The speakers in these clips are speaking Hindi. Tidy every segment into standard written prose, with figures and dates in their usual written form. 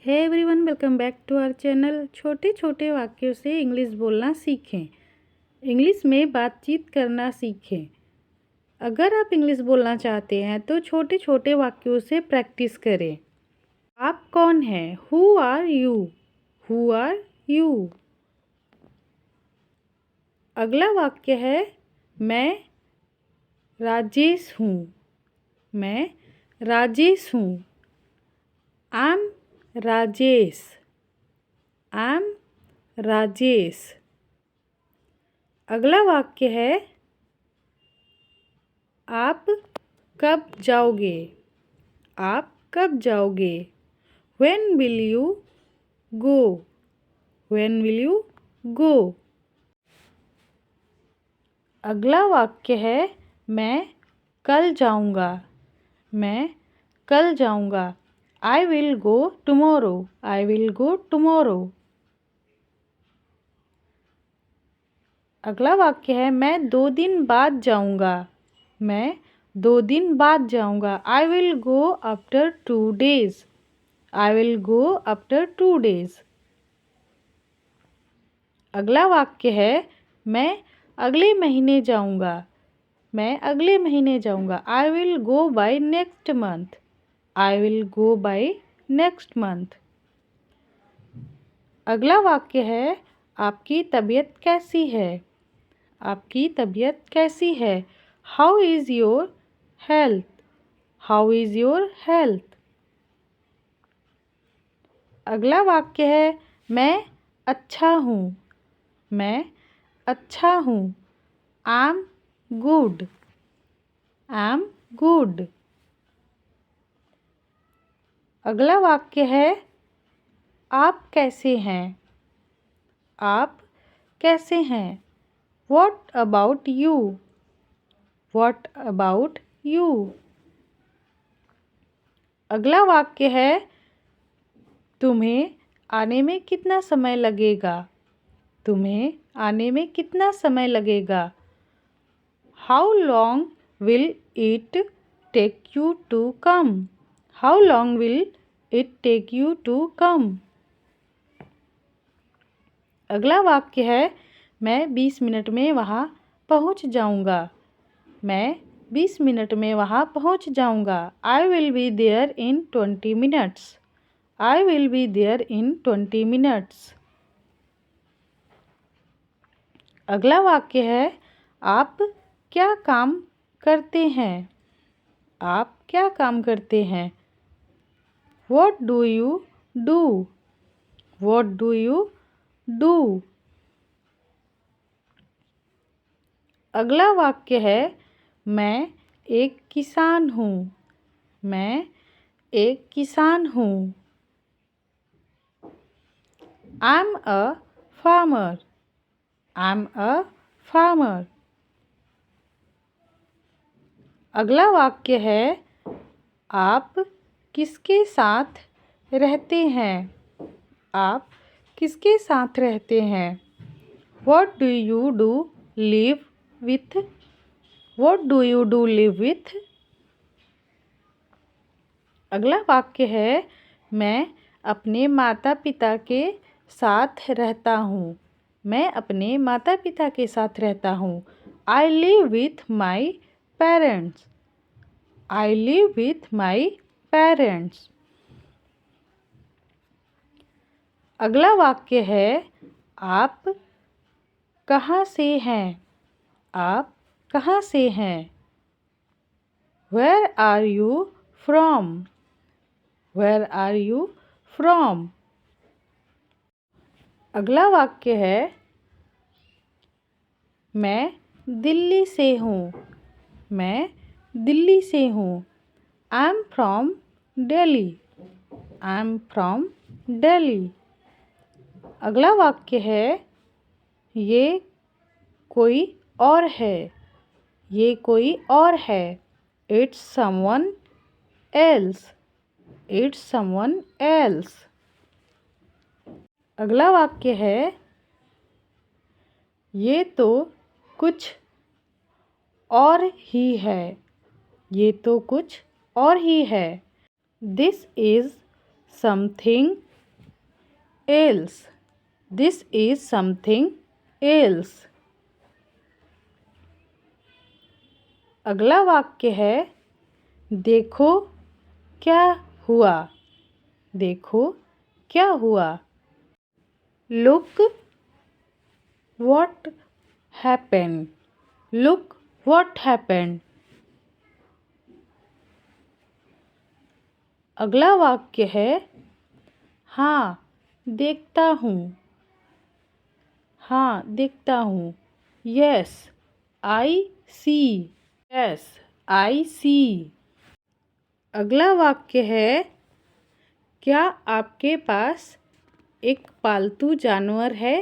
Hey everyone, welcome back to our channel. छोटे छोटे वाक्यों से इंग्लिश बोलना सीखें, इंग्लिश में बातचीत करना सीखें। अगर आप इंग्लिश बोलना चाहते हैं तो छोटे छोटे वाक्यों से प्रैक्टिस करें। आप कौन हैं? Who are you? Who are you? अगला वाक्य है मैं राजेश हूँ। मैं राजेश हूँ। I am Rajesh. I am Rajesh. अगला वाक्य है आप कब जाओगे? आप कब जाओगे? When will you go? When will you go? अगला वाक्य है मैं कल जाऊंगा। मैं कल जाऊंगा। I will go tomorrow. I will go tomorrow. अगला वाक्य है मैं 2 दिन बाद जाऊंगा। मैं 2 दिन बाद जाऊंगा। I will go after 2 days. I will go after 2 days. अगला वाक्य है मैं अगले महीने जाऊंगा। मैं अगले महीने जाऊंगा। I will go by next month. I will go by next month. अगला वाक्य है आपकी तबीयत कैसी है? आपकी तबीयत कैसी है? How is your health? How is your health? अगला वाक्य है मैं अच्छा हूँ। मैं अच्छा हूँ। I'm good. I'm good. अगला वाक्य है आप कैसे हैं? आप कैसे हैं? What about you? What about you? अगला वाक्य है तुम्हें आने में कितना समय लगेगा? तुम्हें आने में कितना समय लगेगा? How long will it take you to come? How long will it take you to come? अगला वाक्य है मैं 20 मिनट में वहाँ पहुँच जाऊँगा। मैं 20 मिनट में वहाँ पहुँच जाऊँगा। I will be there in 20 minutes. I will be there in 20 minutes. अगला वाक्य है आप क्या काम करते हैं? आप क्या काम करते हैं? What do you do? What do you do? अगला वाक्य है मैं एक किसान हूँ। मैं एक किसान हूँ। I'm a farmer. I'm a farmer. अगला वाक्य है आप किसके साथ रहते हैं? आप किसके साथ रहते हैं? What do you do live with? What do you do live with? अगला वाक्य है मैं अपने माता पिता के साथ रहता हूँ। मैं अपने माता पिता के साथ रहता हूँ। I live with my parents. I live with my parents. अगला वाक्य है आप कहाँ से हैं? आप कहाँ से हैं? Where are you from? Where are you from? अगला वाक्य है मैं दिल्ली से हूँ। मैं दिल्ली से हूँ। I am from Delhi. I am from Delhi. अगला वाक्य है ये कोई और है। ये कोई और है। It's someone else. It's someone else. अगला वाक्य है ये तो कुछ और ही है। ये तो कुछ और ही है। This is something else. This is something else. अगला वाक्य है देखो क्या हुआ। देखो क्या हुआ। Look what happened. Look what happened. अगला वाक्य है हाँ देखता हूँ। हाँ देखता हूँ। Yes, I see. Yes, I see. अगला वाक्य है क्या आपके पास एक पालतू जानवर है।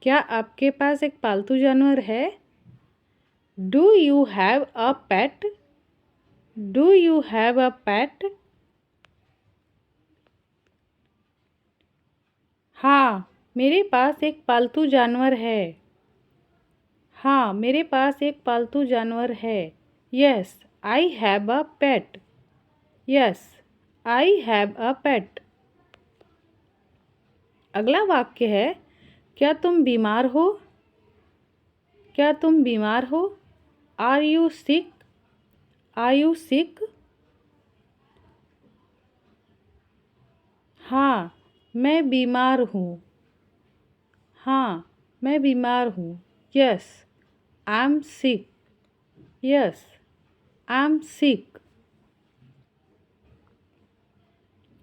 क्या आपके पास एक पालतू जानवर है। Do you have a pet? Do you have a pet? हाँ मेरे पास एक पालतू जानवर है। हाँ मेरे पास एक पालतू जानवर है। Yes, I have a pet. Yes, I have a pet. अगला वाक्य है क्या तुम बीमार हो। क्या तुम बीमार हो। Are you sick? Are you sick? हाँ मैं बीमार हूँ। हाँ मैं बीमार हूँ। Yes, I'm sick. Yes, I'm sick.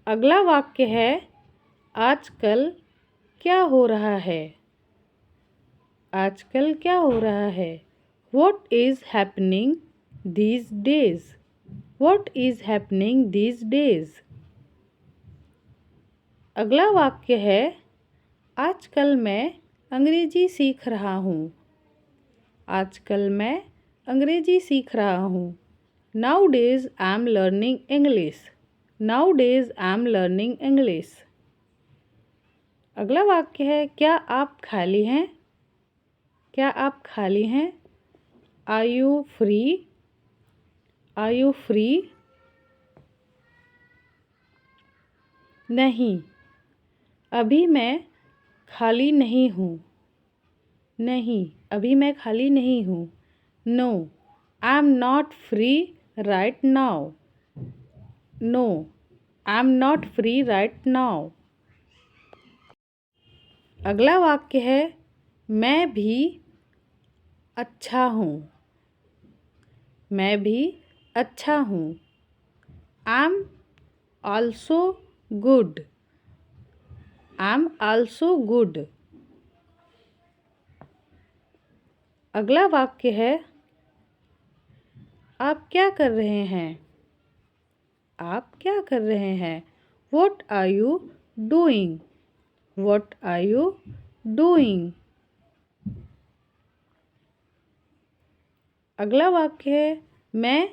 अगला वाक्य है आजकल क्या हो रहा है। आजकल क्या हो रहा है। What is happening these days? What is happening these days? अगला वाक्य है आजकल मैं अंग्रेजी सीख रहा हूँ। आजकल मैं अंग्रेजी सीख रहा हूँ। Nowadays I am learning English. Nowadays I am learning English. अगला वाक्य है क्या आप खाली हैं। क्या आप खाली हैं। Are you free? Are you free? नहीं अभी मैं खाली नहीं हूँ। नहीं अभी मैं खाली नहीं हूँ। No, I am not free right now. No, I am not free right now. अगला वाक्य है मैं भी अच्छा हूँ। मैं भी अच्छा हूँ। I am also good. I am also good. अगला वाक्य है आप क्या कर रहे हैं। आप क्या कर रहे हैं। What are you doing? What are you doing? अगला वाक्य है मैं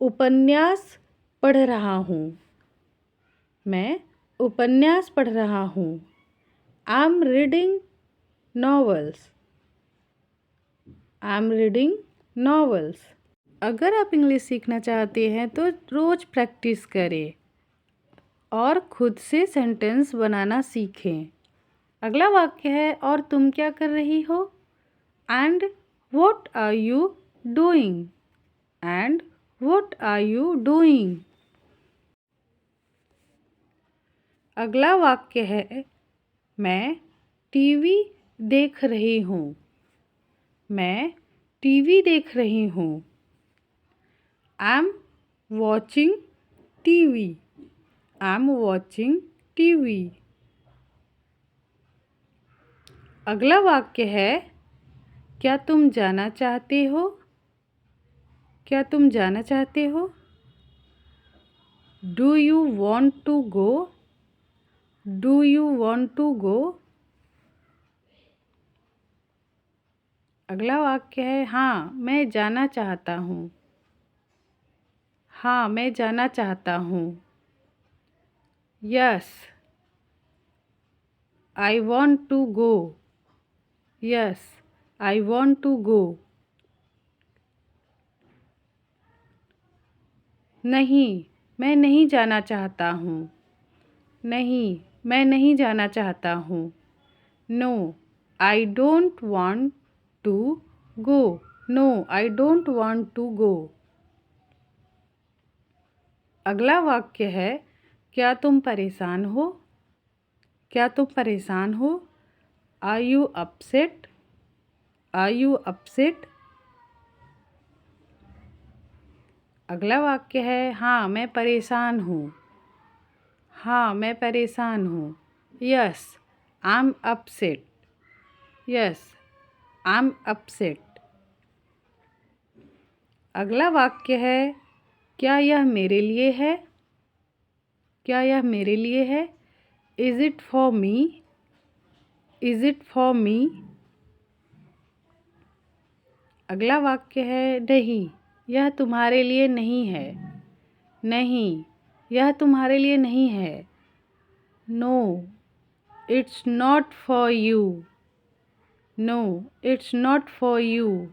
उपन्यास पढ़ रहा हूँ। मैं उपन्यास पढ़ रहा हूँ। I'm reading novels. I'm reading novels. अगर आप इंग्लिश सीखना चाहते हैं तो रोज़ प्रैक्टिस करें और खुद से सेंटेंस बनाना सीखें। अगला वाक्य है और तुम क्या कर रही हो। And what are you doing. And what are you doing. अगला वाक्य है मैं टीवी देख रही हूँ। मैं टीवी देख रही हूँ। I am watching TV. I am watching TV. अगला वाक्य है क्या तुम जाना चाहते हो। क्या तुम जाना चाहते हो। Do you want to go. Do you want to go. अगला वाक्य है हाँ मैं जाना चाहता हूँ। हाँ मैं जाना चाहता हूँ। Yes I want to go. Yes I want to go. नहीं मैं नहीं जाना चाहता हूँ। नहीं मैं नहीं जाना चाहता हूँ। No I don't want to go. No I don't want to go. अगला वाक्य है, क्या तुम परेशान हो? क्या तुम परेशान हो? Are you upset? Are you upset? अगला वाक्य है, हाँ मैं परेशान हूँ। हाँ मैं परेशान हूँ। Yes I am upset. Yes I am upset. अगला वाक्य है, क्या यह मेरे लिए है? क्या यह मेरे लिए है? Is it for me? Is it for me? अगला वाक्य है, नहीं यह तुम्हारे लिए नहीं है। नहीं यह तुम्हारे लिए नहीं है। No it's not for you. No it's not for you.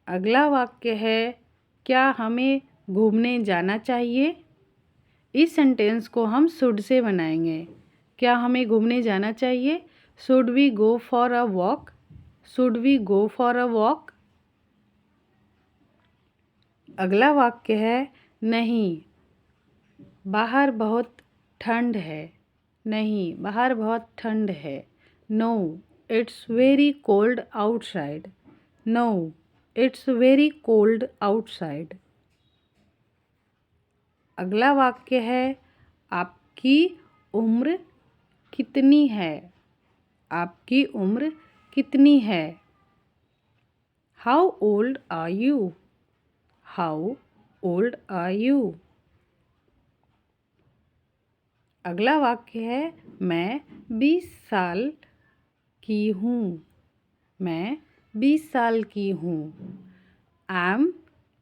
अगला वाक्य है, क्या हमें घूमने जाना चाहिए? इस सेंटेंस को हम शुड से बनाएंगे। क्या हमें घूमने जाना चाहिए? Should we go for a walk? Should we go for a walk? अगला वाक्य है, नहीं बाहर बहुत ठंड है। नहीं बाहर बहुत ठंड है। No it's very cold outside. No it's very cold outside. अगला वाक्य है, आपकी उम्र कितनी है? आपकी उम्र कितनी है? How old are you? How old are you? अगला वाक्य है, मैं 20 साल की हूँ। मैं 20 साल की हूँ। I M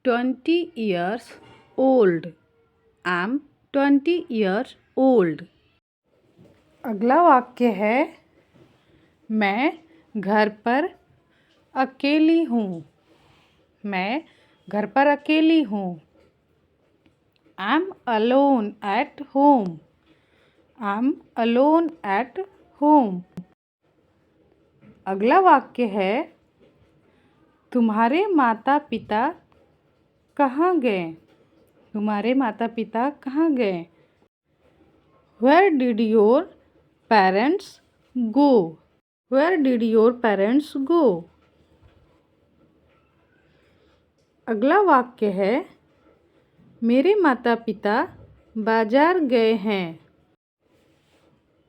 20 years old. I am 20 years old. अगला वाक्य है, मैं घर पर अकेली हूँ। मैं घर पर अकेली हूँ। I am alone at home. I am alone at home. अगला वाक्य है, तुम्हारे माता पिता कहाँ गए? तुम्हारे माता पिता कहाँ गए? Where did your parents go? Where did your parents go? अगला वाक्य है, मेरे माता पिता बाजार गए हैं।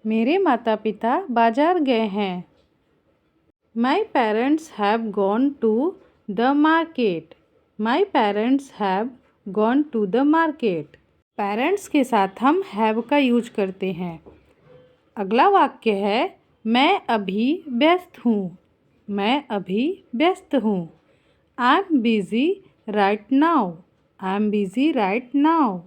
मेरे माता पिता बाजार गए हैं। My parents have gone to the market. My parents have gone to the market. Parents के साथ हम हैव का यूज करते हैं। अगला वाक्य है, मैं अभी व्यस्त हूँ। मैं अभी व्यस्त हूँ। I am busy right now. I am busy right now.